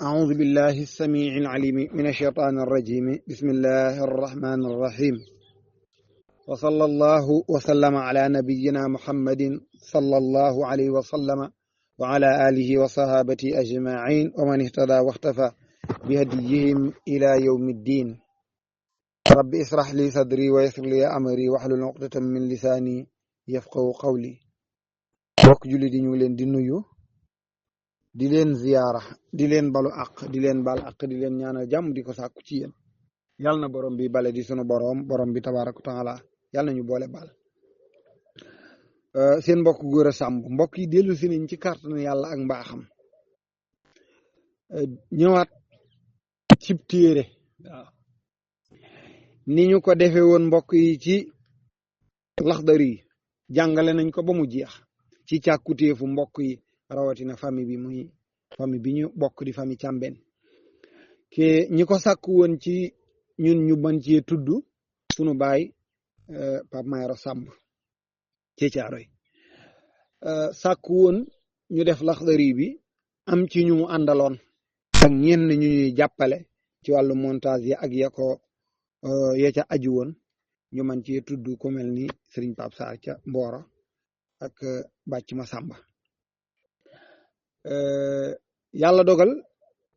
أعوذ بالله السميع العليم من الشيطان الرجيم بسم الله الرحمن الرحيم وصلى الله وسلم على نبينا محمد صلى الله عليه وسلم وعلى آله وصحابته أجمعين ومن اهتدى واختفى بهديهم إلى يوم الدين رب اشرح لي صدري ويسر لي أمري واحلل عقدة من لساني يفقهوا قولي bokk julli di ñu leen di nuyu di leen ziyaara di leen balu àq di leen bal àq di leen ñaanal jàmm di ko sàkku ci yéen yal na borom bi bale di sunu borom bi tabaaraka taala yal na ñu boole bal seen mbokk Gora Samb mbokk yi dellu si nañ ci kàttanu yàlla ak mbaaxam ñëwaat cib téere waaw ni ñu ko defee woon mbokk yi ci Laxdari jàngale nañ ko ba mu jeex ci càkkutéefu mbokk yi rawatina famille bi muy famille bi ñu bokk di famille Càmbeen ke ñi ko sàkku woon ci ñun ñu mën cee tudd sunu baay Pape Mayoro Samb ci Caaroy sàkku woon ñu def Laxdari bi am ci ñu mu àndaloon ak ñenn ñu ñuy jàppale ci wàllu montage yi ak ya ca aju woon ñu mën cee tudd ku mel ni Serigne Pape Sarr ca Mboro ak Bàcc Masamba yàlla dogal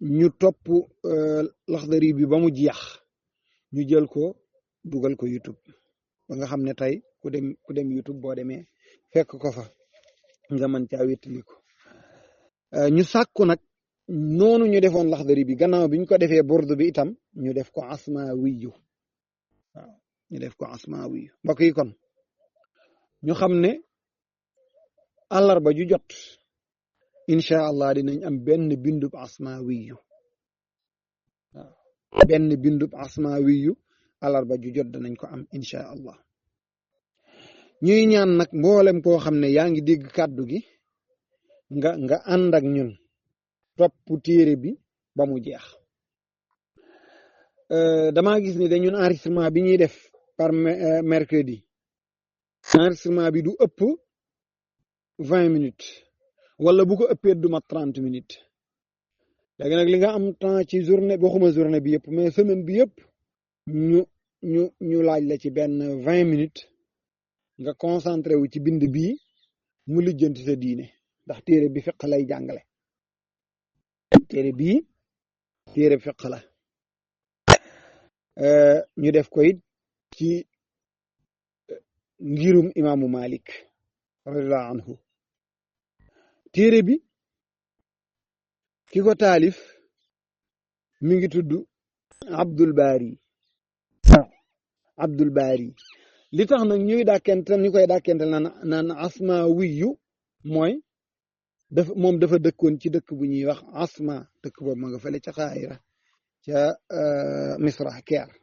ñu topp Laxdari bi ba mu jeex ñu jël ko dugal ko YouTube ba nga xam ne tey ku dem YouTube boo demee fekk ko fa nga mën caa wéttali ko ñu sàkku nag noonu ñu defoon Laxdari bi gannaaw bi ñu ko defee burdu bi itam ñu def ko asma wiyu waaw ñu def ko asma wiyu mbokk yi kon ñu xam ne àllarba ju jot incha allah dinañ am benn bindub asma wiyu waaw benn bindub asma wiyu àllarba ju jot danañ ko am incha allah ñuy ñaan nag mboolem koo xam ne yaa ngi dégg kàddu gi nga ànd ak ñun topp téere bi ba mu jeex damaa gis ni dañun enregistrement bi ñuy def par mercredi enregistrement bi du ëpp 20 minutes wala bu ko ëppee du mat 30 minutes léegi nag li nga am temps ci journée waxuma journée bi yëpp mais semaine bi yëpp ñu laaj la ci benn 20 minutes nga concentré wu ci bind bii mu lijjanti sa diine ndax téere bi fiq lay jàngale téere bii téere fiq la ñu def ko it ci ngirum imaamu Malik radiyallahu anhu téere bi ki ko taalif mi ngi tudd Abdul Bari li tax nag ñu koy dàkkental naan asma wiyu mooy moom dafa dëkkoon ci dëkk bu ñuy wax asma dëkk boobu ma nga fële ca Xaayira ca Misra Caire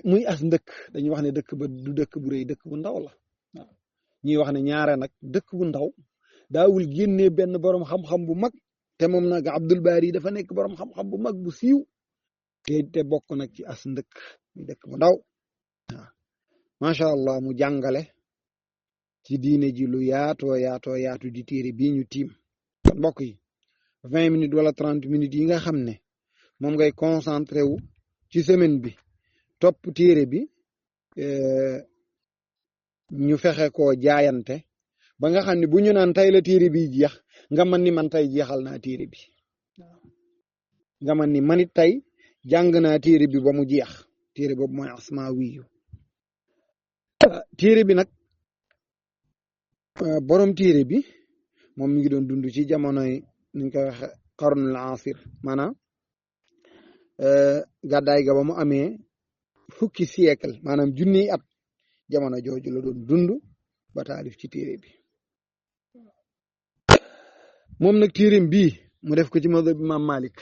muy as ndëkk dañuy wax ne dëkk ba du dëkk bu rëy dëkk bu ndaw la waaw ñuy wax ne ñaare nag dëkk bu ndaw daawul génnee benn borom xam-xam bu mag te moom nag Abdul Bari dafa nekk borom xam-xam bu mag bu siiw te bokk nag ci as ndëkk muy dëkk bu ndaw waaw macha allah mu jàngale ci diine ji lu yaatu di téere bii ñu tiim kon mbokk yi 20 minutes wala 30 minutes yi nga xam ne moom ngay concentré wu ci semaine bi topp téere bi ñu fexe koo jaayante ba nga xam ne bu ñu naan tey la téere bi jeex nga mën ni man tey jeexal naa téere bi waaw nga mën ni manit tey jàng naa téere bi ba mu jeex téere boobu mooy asma wiyu téere bi nag borom téere bi moom mi ngi doon dund ci jamonoy nuñ koy waxe qarnul asir maanaam gàddaay ga ba mu amee fukki siècle maanaam junniy at jamono jooju la doon dund ba taalif ci téere bi moom nag téereem bii mu def ko ci mazhab Imam Malik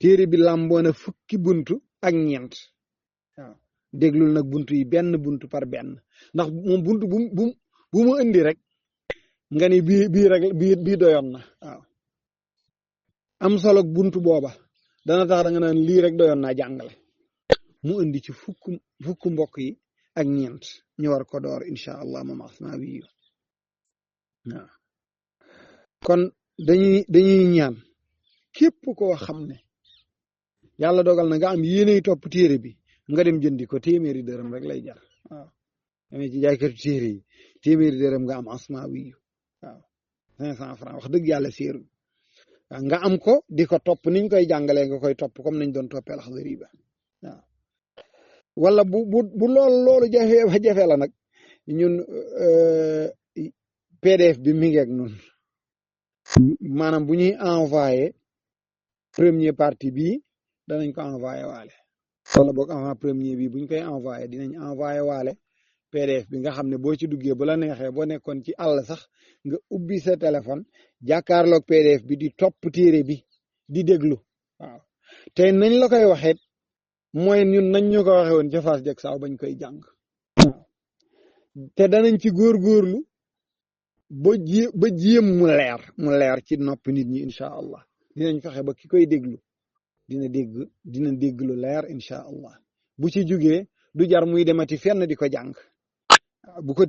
téere bi làmboona fukki buntu ak ñeent waaw déglul nag buntu yi benn buntu par benn ndax moom buntu bu mu indi rek nga ni bii doyoon na waaw am solo buntu booba dana tax da nga naan lii rek doyoon naa jàngale mu indi ci fukk mbokk yi ak ñeent ñu war ko door incha allah moom asma wiyu waaw kon dañuy ñaan képp koo xam ne yàlla dogal na nga am yéenay topp téere bi nga dem jëndi ko téeméeri dërëm rek lay jar waaw amee ci jaaykatu téere yi téeméeri dërëm nga am asma wi waaw 500 francs wax dëgg yàlla séeru waaw nga am ko di ko topp niñ koy jàngalee nga koy topp comme nañ doon toppee Laxdari ba waaw wala bu loolu jafe la nag ñun PDF bi mi ngi ak ñun maanaam bu ñuy envoyé première partie bii danañ ko envoyé waale wala boog avant premier bi buñ koy envoyé dinañ envoyé waale PDF bi nga xam ne boo ci duggee bu la neexee boo nekkoon ci àll sax nga ubbi sa téléphone jàkkaarloog PDF bi di topp téere bi di déglu waaw te nañ la koy waxee mooy ñun nañ ñu ko waxee woon ca Fass jeg saaw bañ koy jàng waaw te danañ ci góorgóorlu ba jéem mu leer ci nopp nit ñi incha allah dinañ fexe ba ki koy déglu dina dégg lu leer incha allah bu ci jugee du jar muy demati fenn di ko jàng bu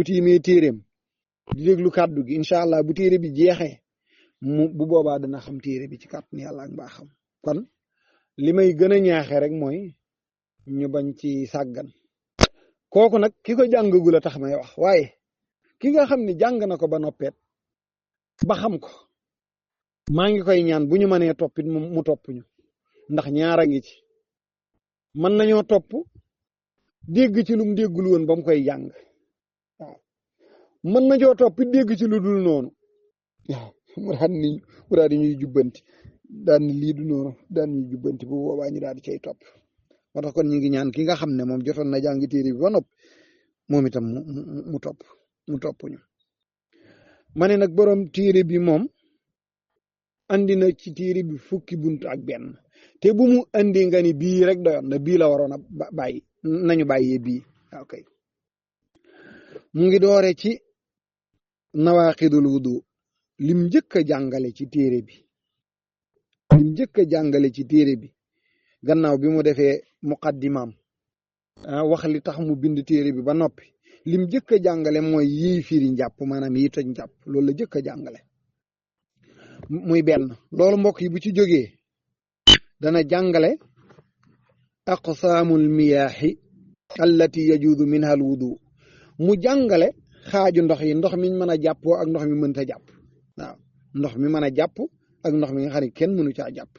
tiimee téeréem di déglu kàddu gi incha allah bu téere bi jeexee bu boobaa dana xam téere bi ci kàttanu yàlla ak mbaaxam kon li may gën a ñaaxee rek mooy ñu bañ ci sàggan kooku nag ki ko jàngagul a tax may wax waaye ki nga xam ne jàng na ko ba noppeet ba xam ko maa ngi koy ñaan bu ñu mënee toppit mu topp ñu ndax ñaara ngi ci mën nañoo topp dégg ci lu mu déggul woon ba mu koy jàng waaw mën nañoo topp dégg ci lu dul noonu waaw mu daal di ñuy jubbanti daan ni lii du noonu daan ñuy jubbanti bu boobaa ñu daal di cay topp moo tax kon ñu ngi ñaan ki nga xam ne moom jotoon na jàng téere bi ba nopp moom itam mu topp ñu ma ne nag borom téere bi moom andi na ci téere bi fukki buntu ak benn te bu mu andi nga ni bii rek doyoon na bii la waroon a bàyyi nañu bàyyee bii ok mu ngi doore ci nawaqidul wudu lim njëkk a jàngale ci téere bi gannaaw bi mu defee muqaddimaam wax li tax mu bind téere bi ba noppi lim njëkk a jàngale mooy yi firi njàpp maanaam yi toj njàpp loolu la njëkk a jàngale muy benn loolu mbokk yi bu ci jógee dana jàngale aqsaamul miyaahi allati yajuudu minha al wudu mu jàngale xaaju ndox yi ndox miñ mën a jàppoo ak ndox mi mënta jàpp waaw ndox mi mën a jàpp ak ndox mi nga xam ne kenn mënu caa jàpp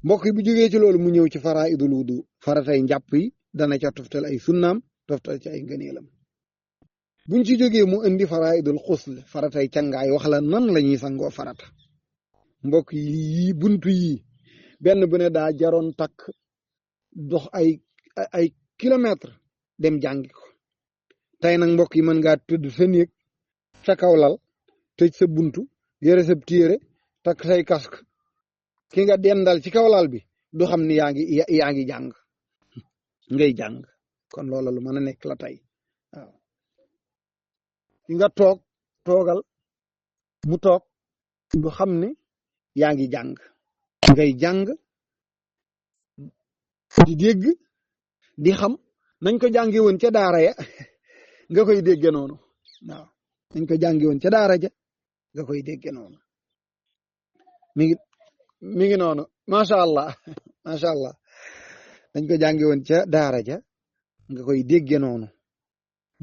mbokk yi bu jógee ci loolu mu ñëw ci faraidul wudu faratay njàpp yi dana ca toftal ay sunnaam toftal ci ay ngëneelam buñ ci jógee mu indi faraidul xusl faratay cangaay wax la nan la ñuy sangoo farata mbokk yi buntu yi benn bu ne daa jaroon takk dox ay kilomètre dem jàngi ko tey nag mbokk yi mën ngaa tëdd sa néeg sa kaw lal tëj sa buntu yore sa téere takk say casque ki nga dendal ci kaw lal bi du xam ni yaa ngi jàng ngay jàng kon loola lu mën a nekk la tey waaw ki nga toogal mu toog du xam ne yaa ngi jàng ngay jàng di dégg di xam nañ ko jànge woon ca daara ya nga koy dégge noonu waaw nañ ko jànge woon ca daara ja nga koy dégge noonu mi ngi noonu macha allah dañ ko jànge woon ca daara ja nga koy dégge noonu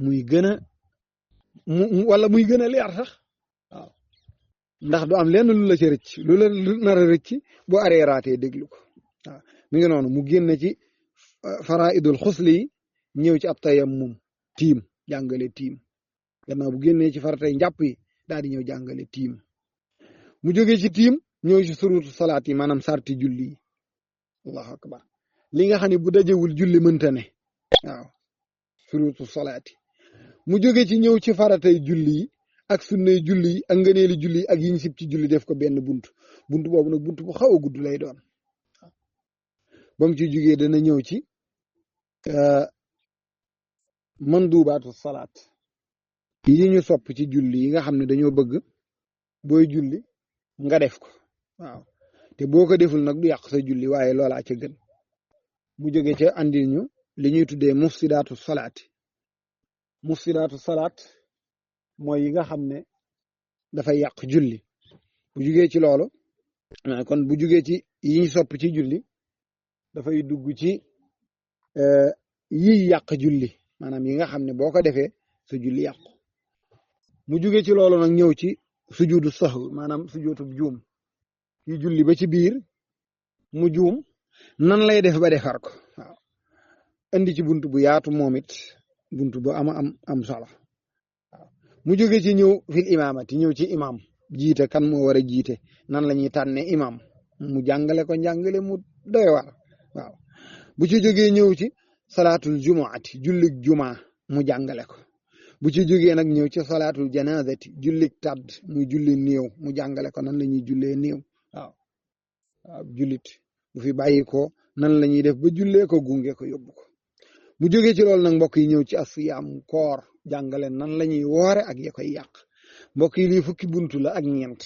muy gën a wala muy gën a leer sax waaw ndax du am lenn lu la ca rëcc lu la nar a rëcc bu areeraatee déglu ko waaw mi ngi noonu mu génn ci faraidul xusli yi ñëw ci ab tayammum tiim jàngale tiim gannaaw bu génnee ci faratay njàpp yi daal di ñëw jàngale tiim mu jógee ci tiim ñëw ci surutu salaat yi maanaam sarti julli yi allahu akbar li nga xam ne bu dajewul julli mënta ne waaw surutu salaat yi mu jógee ci ñëw ci faratay julli yi ak sunnay julli yi ak ngëneeli julli yi ak yiñ sib ci julli def ko benn buntu boobu nag buntu bu xaw a gudd lay doon ba mu ci jógee dana ñëw ci mandubaatu salaat yi ñu sopp ci julli yi nga xam ne dañoo bëgg booy julli nga def ko waaw te boo ko deful nag du yàq sa julli waaye loolaa ca gën mu jóge ca andil ñu li ñuy tuddee mufsidaatu salaat mooy yi nga xam ne dafay yàq julli bu jugee ci loolu kon bu jugee ci yi ñu sopp ci julli dafay dugg ci yiy yàq julli maanaam yi nga xam ne boo ko defee sa julli yàqu mu jugee ci loolu nag ñëw ci sujudu sahw maanaam sujudub juum yi julli ba ci biir mu juum nan lay def ba defar ko waaw indi ci buntu bu yaatu moom it buntu bu am solo waaw mu jóge ci ñëw fil imaamati ñëw ci imam jiite kan moo war a jiite nan la ñuy tànne imam mu jàngale ko njàngale mu doy war waaw bu ci jógee ñëw ci salaatul jumuati jullik juma mu jàngale ko bu ci jógee nag ñëw ci salaatul janazati jullik tadd muy julli néew mu jàngale ko nan la ñuy jullee néew waaw jullit bu fi bàyyi ko nan la ñuy def ba jullee ko gunge ko yóbbu ko mu jógee ci loolu nag mbokk yi ñëw ci asiyaam koor jàngale nan la ñuy woore ak ya koy yàq mbokk yi lii fukki buntu la ak ñeent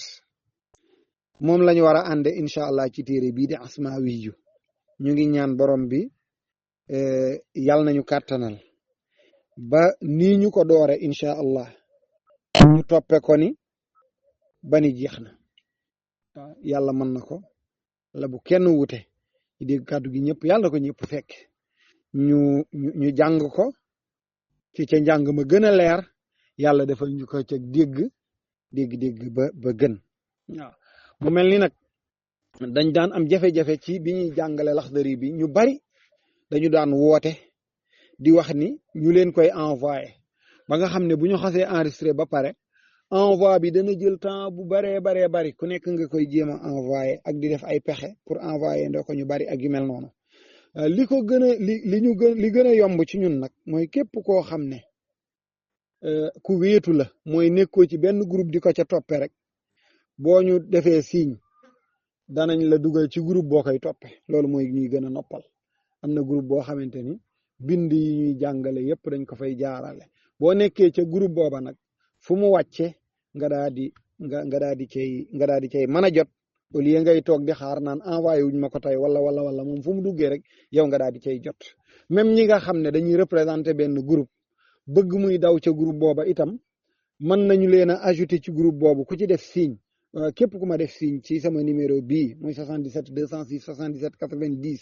moom lañu war a ànde incha allah ci téere bii di Asmaawiyu ñu ngi ñaan borom bi yal nañu kàttanal ba nii ñu ko doore incha allah ñu toppe ko ni ba ni jeex na waaw yàlla mën na ko la bu kenn wute ci dégg kàddu gi ñëpp yàlla ko ñëpp fekk ñu jàng ko ci ca njàng ma gën a leer yàlla defal ñu ko ca dégg ba gën waaw mu mel ni nag dañ daan am jafe-jafe ci bi ñuy jàngale Laxdari bi ñu bari dañu daan woote di wax ni ñu leen koy envoyé ba nga xam ne bu ñu xasee enregistré ba pare envoi bi dana jël temps bu baree bari ku nekk nga koy jéem a envoyé ak di def ay pexe pour envoyé ndoo ko ñu bari ak yu mel noonu li ko gën a li gën a yomb ci ñun nag mooy képp koo xam ne ku wéetu la mooy nekkoo ci benn groupe di ko ca toppe rek boo ñu defee signe danañ la dugal ci groupe boo koy toppe loolu mooy ñuy gën a noppal am na groupe boo xamante ni bind yi ñuy jàngale yépp dañ ko fay jaarale boo nekkee ca groupe booba nag fu mu wàcce nga daa di cay mën a jot au lieu ngay toog di xaar naan envoyé wuñ ma ko tey wala moom fu mu duggee rek yow nga daa di cay jot même ñi nga xam ne dañuy représenté benn groupe bëgg muy daw ca groupe booba itam mën nañu leen a ajouté ci groupe boobu ku ci def signe képp ku ma def signe ci sama numéro bii muy 77 206 77 90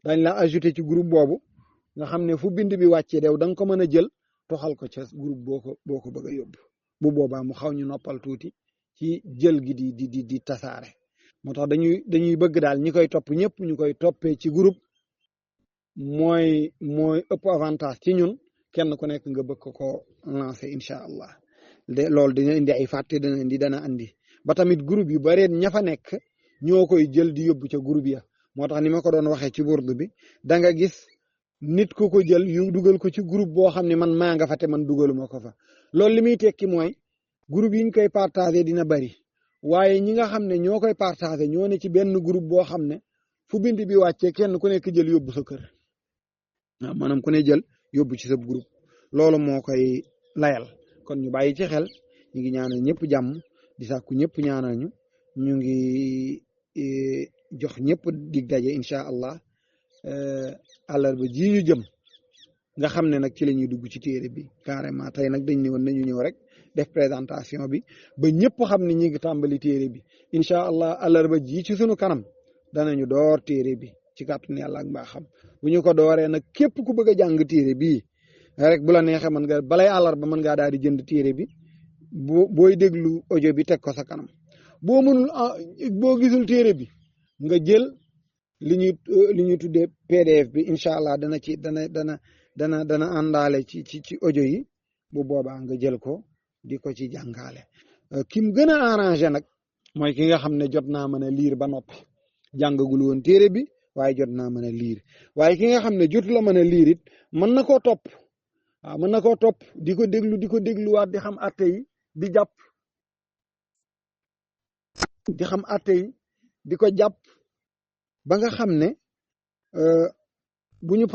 dañ la ajouté ci groupe boobu nga xam ne fu bind bi wàccee dew da nga ko mën a jël toxal ko ca groupe boo ko bëgg a yóbbu bu boobaa mu xaw ñu noppal tuuti ci jël gi di tasaare moo tax dañuy bëgg daal ñi koy topp ñëpp ñu koy toppee ci groupe mooy ëpp avantage ci ñun kenn ku nekk nga bëgg ko lancer incha allah loolu dina indi ay fàtte dana andi ba tamit groupe yu bare ña fa nekk ñoo koy jël di yóbbu ca groupe ya moo tax ni ma ko doon waxee ci burdu bi da nga gis nit ku ko jël yu dugal ko ci groupe boo xam ne man maa nga fa te man dugaluma ko fa loolu li muy tekki mooy groupe yi ñu koy partagé dina bari waaye ñi nga xam ne ñoo koy partagé ñoo ne ci benn groupe boo xam ne fu bind bi wàccee kenn ku nekk jël yóbbu sa kër waaw maanaam ku ne jël yóbbu ci sa groupe loolu moo koy layal kon ñu bàyyi ci xel ñu ngi ñaanal ñëpp jàmm di sàkku ñëpp ñaanal ñu ngi jox ñëpp dig daje incha allah àllarba ji ñu jëm nga xam ne nag ci la ñuy dugg ci téere bi carrément tey nag dañ ne woon nañu ñëw rek def présentation bi ba ñëpp xam ne ñi ngi tàmbali téere bi incha allah àllarba ji ci sunu kanam danañu door téere bi ci kàttanu yàlla ak mbaaxam bu ñu ko dooree nag képp ku bëgg a jàng téere bii rek bu la neexee mën nga balay àllarba mën ngaa daal di jënd téere bi booy déglu audio bi teg ko sa kanam boo mënul boo gisul téere bi nga jël li ñuy tuddee PDF bi incha allah dana àndaale ci audio yi bu boobaa nga jël ko di ko ci jàngaale kim gën a arrangé nag mooy ki nga xam ne jot naa mën a liir ba noppi jàngagul woon téere bi waaye jot naa mën a liir waaye ki nga xam ne jotu la mën a liir it mën na koo topp waaw mën na koo topp di ko dégluwaat di xam atte yi di jàpp di xam atte yi di ko jàpp ba nga xam ne bu ñu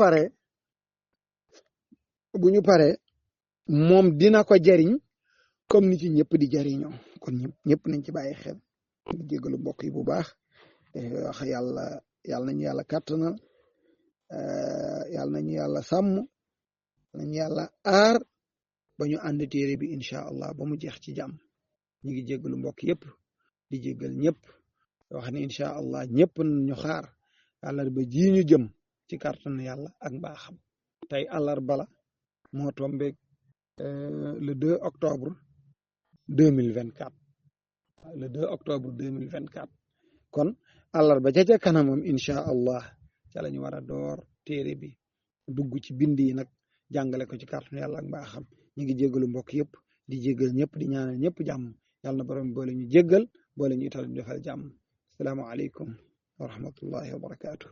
paree moom dina ko jariñ comme ni ci ñëpp di jariñoo kon ñëpp nañ ci bàyyi xel di jégalu mbokk yi bu baax wax yàlla nañu yàlla kàttanal yàlla nañu yàlla sàmm nañu yàlla aar ba ñu ànd téere bi incha allah ba mu jeex ci jàmm ñu ngi jégalu mbokk yëpp di jéggal ñëpp wax ne incha allah ñëpp ñu xaar àllarba ji ñu jëm ci kàttanu yàlla ak mbaaxam tey àllarba la moo tombeeg le 2 octobre 2024 le 2 octobre 2024 kon àllarba ca kanamam incha allah ca la ñu war a door téere bi dugg ci bind yi nag jàngale ko ci kàttanu yàlla ak mbaaxam ñu ngi jéggalu mbokk yëpp di jéggal ñëpp di ñaanal ñëpp jàmm yàlla na borom boole ñu jéggal boole ñu itam defal jàmm asalaamaaleykum wa rahmatullahi wa barakaatu.